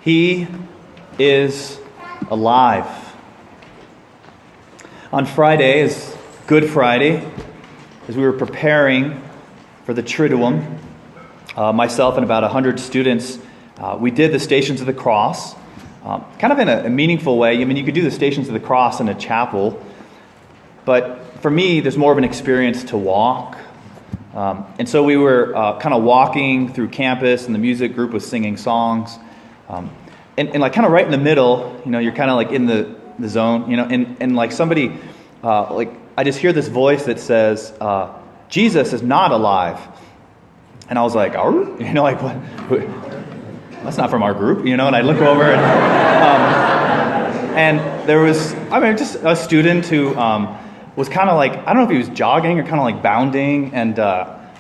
He is alive. On Friday is Good Friday. As we were preparing for the Triduum, myself and about 100 students, we did the Stations of the Cross, kind of in a meaningful way. I mean, you could do the Stations of the Cross in a chapel, but for me, there's more of an experience to walk. And so we were kind of walking through campus, and the music group was singing songs. And like kind of right in the middle, you're kind of like in the zone, and like somebody, I just hear this voice that says, Jesus is not alive. And I was like, like, what? That's not from our group, and I look over and there was, just a student who was kind of like, I don't know if he was jogging or kind of like bounding, and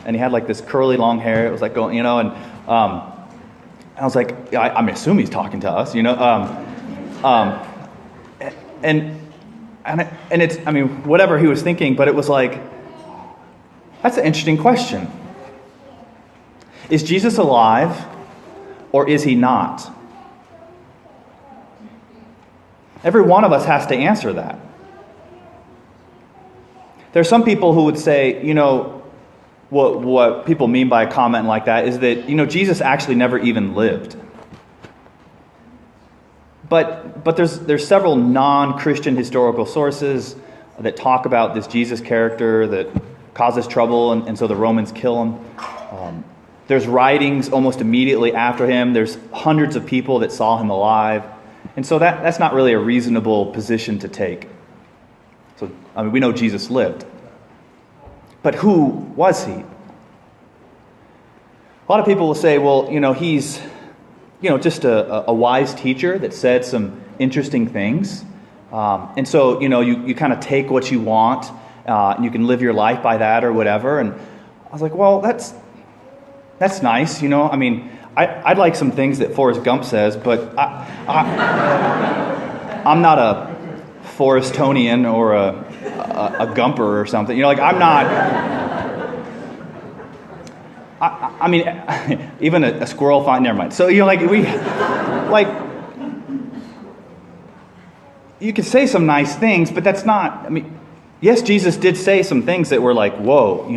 he had like this curly long hair. It was like going, and I was like, yeah, I assume he's talking to us, and it's, whatever he was thinking, but it was like, that's an interesting question. Is Jesus alive, or is he not? Every one of us has to answer that. There are some people who would say, what people mean by a comment like that is that, Jesus actually never even lived. But there's several non-Christian historical sources that talk about this Jesus character that causes trouble, and so the Romans kill him. There's writings almost immediately after him. There's hundreds of people that saw him alive. And so that's not really a reasonable position to take. So, we know Jesus lived. But who was he? A lot of people will say, well, he's, just a wise teacher that said some interesting things. And so, you kind of take what you want, and you can live your life by that or whatever. And I was like, well, that's nice, I'd like some things that Forrest Gump says, but I'm not a Forrestonian or a Gumper or something. I'm not. Even a squirrel fine. Never mind. So you could say some nice things, but that's not. Yes, Jesus did say some things that were like, whoa,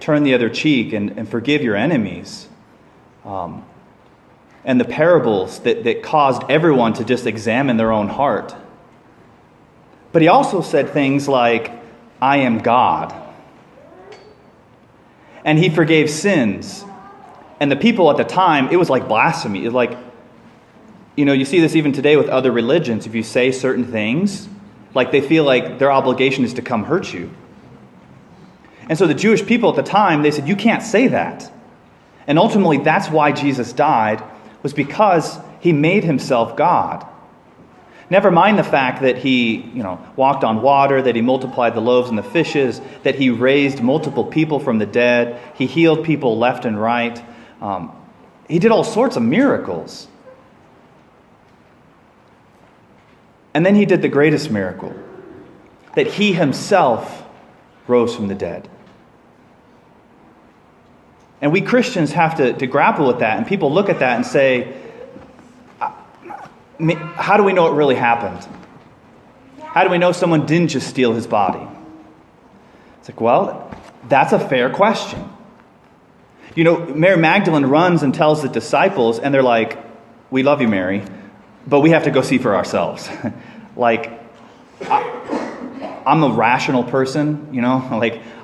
turn the other cheek and forgive your enemies. And the parables that caused everyone to just examine their own heart. But he also said things like, I am God. And he forgave sins. And the people at the time, it was like blasphemy. It was like, you see this even today with other religions. If you say certain things, like they feel like their obligation is to come hurt you. And so the Jewish people at the time, they said, you can't say that. And ultimately, that's why Jesus died, was because he made himself God. Never mind the fact that he, walked on water, that he multiplied the loaves and the fishes, that he raised multiple people from the dead, he healed people left and right. He did all sorts of miracles. And then he did the greatest miracle, that he himself rose from the dead. And we Christians have to grapple with that. And people look at that and say, how do we know it really happened? How do we know someone didn't just steal his body? It's like, well, that's a fair question. Mary Magdalene runs and tells the disciples, and they're like, we love you, Mary, but we have to go see for ourselves. I'm a rational person,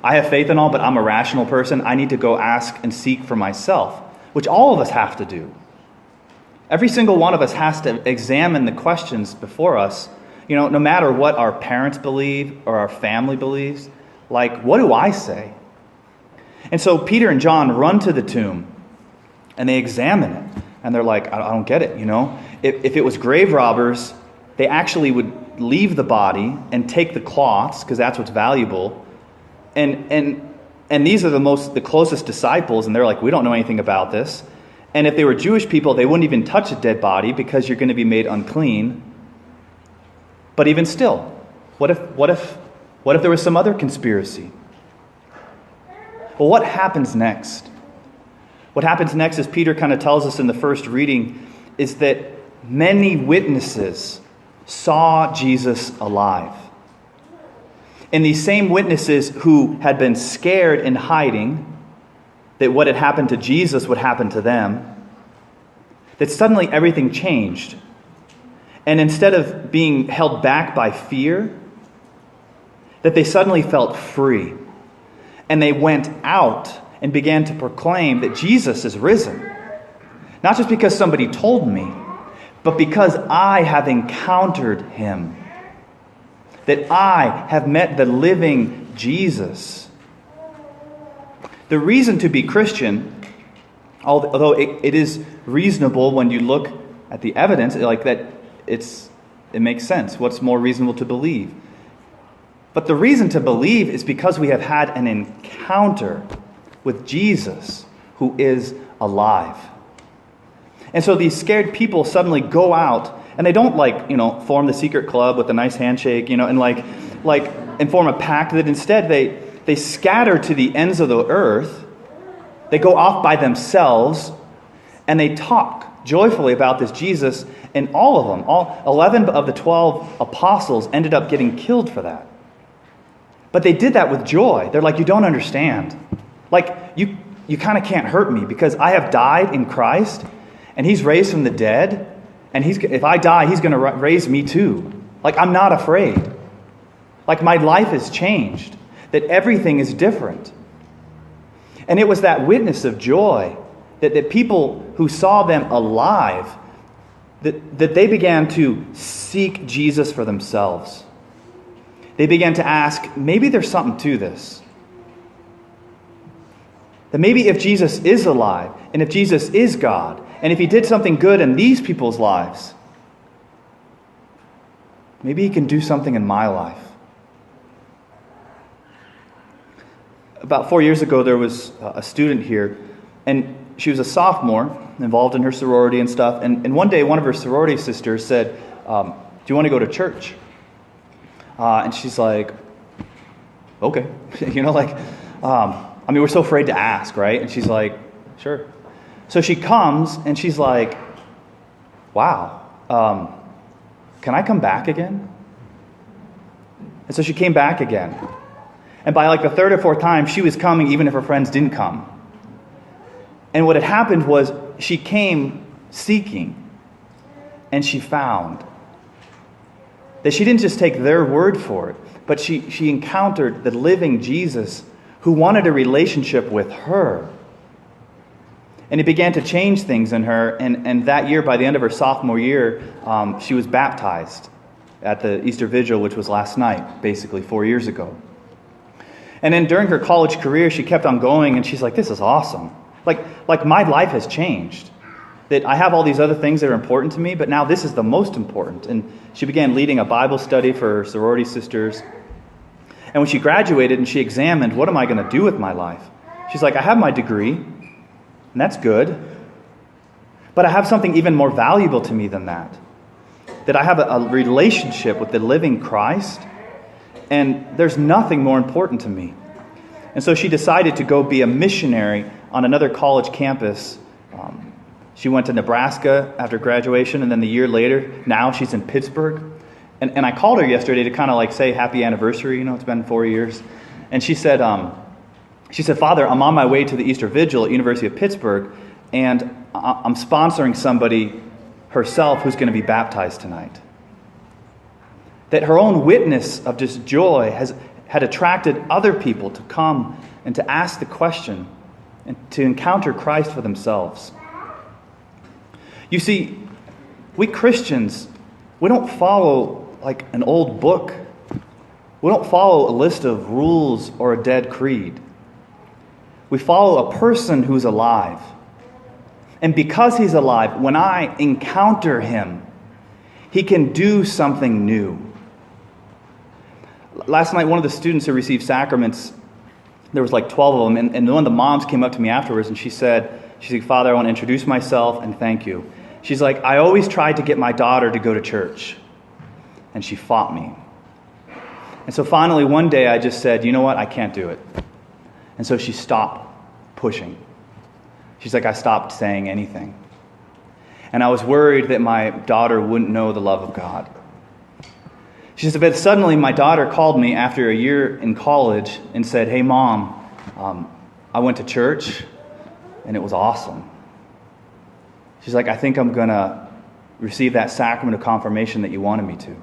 I have faith and all, but I'm a rational person. I need to go ask and seek for myself, which all of us have to do. Every single one of us has to examine the questions before us, no matter what our parents believe or our family believes. What do I say? And so Peter and John run to the tomb, and they examine it. And they're like, I don't get it, If it was grave robbers, they actually would leave the body and take the cloths, because that's what's valuable. And these are the closest disciples, and they're like, we don't know anything about this. And if they were Jewish people, they wouldn't even touch a dead body because you're going to be made unclean. But even still, what if there was some other conspiracy? Well, what happens next? What happens next, as Peter kind of tells us in the first reading, is that many witnesses saw Jesus alive. And these same witnesses who had been scared and hiding that what had happened to Jesus would happen to them, that suddenly everything changed. And instead of being held back by fear, that they suddenly felt free. And they went out and began to proclaim that Jesus is risen. Not just because somebody told me, but because I have encountered him. That I have met the living Jesus. The reason to be Christian, although it is reasonable when you look at the evidence, like that it makes sense. What's more reasonable to believe? But the reason to believe is because we have had an encounter with Jesus who is alive. And so these scared people suddenly go out and they don't form the secret club with a nice handshake, and form a pact. That instead they scatter to the ends of the earth. They go off by themselves and they talk joyfully about this Jesus. And all of them, all 11 of the 12 apostles ended up getting killed for that. But they did that with joy. They're like, you don't understand. Like, you kind of can't hurt me because I have died in Christ and he's raised from the dead. And if I die, he's going to raise me too. Like, I'm not afraid. Like, my life has changed. That everything is different. And it was that witness of joy that people who saw them alive, that they began to seek Jesus for themselves. They began to ask, maybe there's something to this. That maybe if Jesus is alive, and if Jesus is God, and if he did something good in these people's lives, maybe he can do something in my life. About 4 years ago, there was a student here, and she was a sophomore, involved in her sorority and stuff, and one day one of her sorority sisters said, do you want to go to church? And she's like, okay. We're so afraid to ask, right? And she's like, sure. So she comes and she's like, wow, can I come back again? And so she came back again. And by the third or fourth time, she was coming even if her friends didn't come. And what had happened was she came seeking and she found. That she didn't just take their word for it, but she encountered the living Jesus who wanted a relationship with her. And it began to change things in her. And that year, by the end of her sophomore year, she was baptized at the Easter Vigil, which was last night, basically 4 years ago. And then during her college career, she kept on going, and she's like, this is awesome. Like my life has changed. That I have all these other things that are important to me, but now this is the most important. And she began leading a Bible study for her sorority sisters. And when she graduated and she examined, what am I going to do with my life? She's like, I have my degree, and that's good. But I have something even more valuable to me than that. That I have a relationship with the living Christ, and there's nothing more important to me. And so she decided to go be a missionary on another college campus. She went to Nebraska after graduation, and then the year later, now she's in Pittsburgh. And I called her yesterday to kind of say happy anniversary. It's been 4 years. And she said, Father, I'm on my way to the Easter Vigil at University of Pittsburgh, and I'm sponsoring somebody herself who's going to be baptized tonight. That her own witness of just joy had attracted other people to come and to ask the question and to encounter Christ for themselves. You see, we Christians, we don't follow an old book. We don't follow a list of rules or a dead creed. We follow a person who's alive. And because he's alive, when I encounter him, he can do something new. Last night, one of the students who received sacraments, there was 12 of them, and one of the moms came up to me afterwards, and she said, Father, I want to introduce myself and thank you. She's like, I always tried to get my daughter to go to church, and she fought me. And so finally, one day, I just said, you know what, I can't do it. And so she stopped pushing. She's like, I stopped saying anything. And I was worried that my daughter wouldn't know the love of God. She said, but suddenly my daughter called me after a year in college and said, hey, Mom, I went to church and it was awesome. She's like, I think I'm going to receive that sacrament of confirmation that you wanted me to.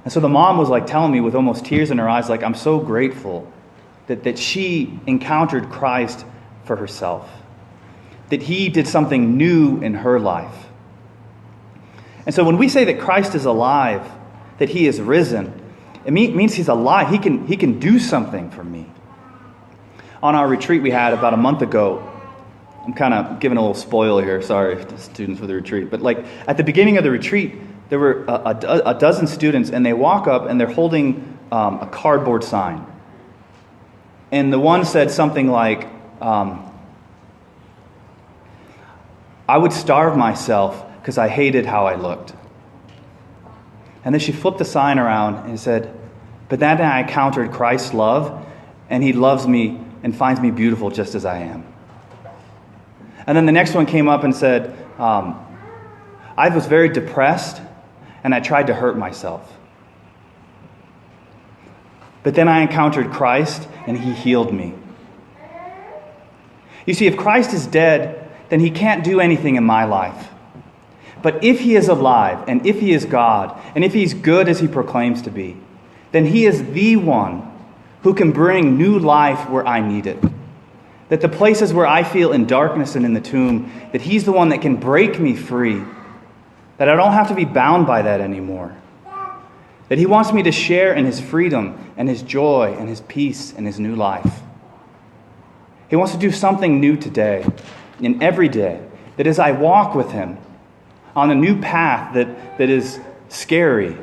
And so the mom was like telling me with almost tears in her eyes, like, I'm so grateful that she encountered Christ for herself, that he did something new in her life. And so when we say that Christ is alive, that he is risen, it means he's alive. He can do something for me. On our retreat we had about a month ago, I'm kind of giving a little spoiler here, sorry to students for the retreat, but like at the beginning of the retreat, there were a dozen students, and they walk up and they're holding a cardboard sign. And the one said something like, I would starve myself because I hated how I looked. And then she flipped the sign around and said, but then I encountered Christ's love, and he loves me and finds me beautiful just as I am. And then the next one came up and said, I was very depressed, and I tried to hurt myself. But then I encountered Christ, and he healed me. You see, if Christ is dead, then he can't do anything in my life. But if he is alive, and if he is God, and if he's good as he proclaims to be, then he is the one who can bring new life where I need it. That the places where I feel in darkness and in the tomb, that he's the one that can break me free. That I don't have to be bound by that anymore. That he wants me to share in his freedom and his joy and his peace and his new life. He wants to do something new today and every day. That as I walk with him on a new path that is scary,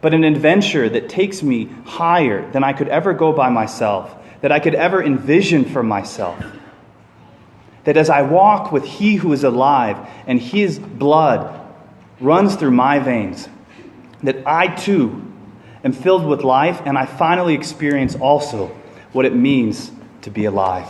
but an adventure that takes me higher than I could ever go by myself, that I could ever envision for myself. That as I walk with he who is alive and his blood runs through my veins, that I too am filled with life, and I finally experience also what it means to be alive.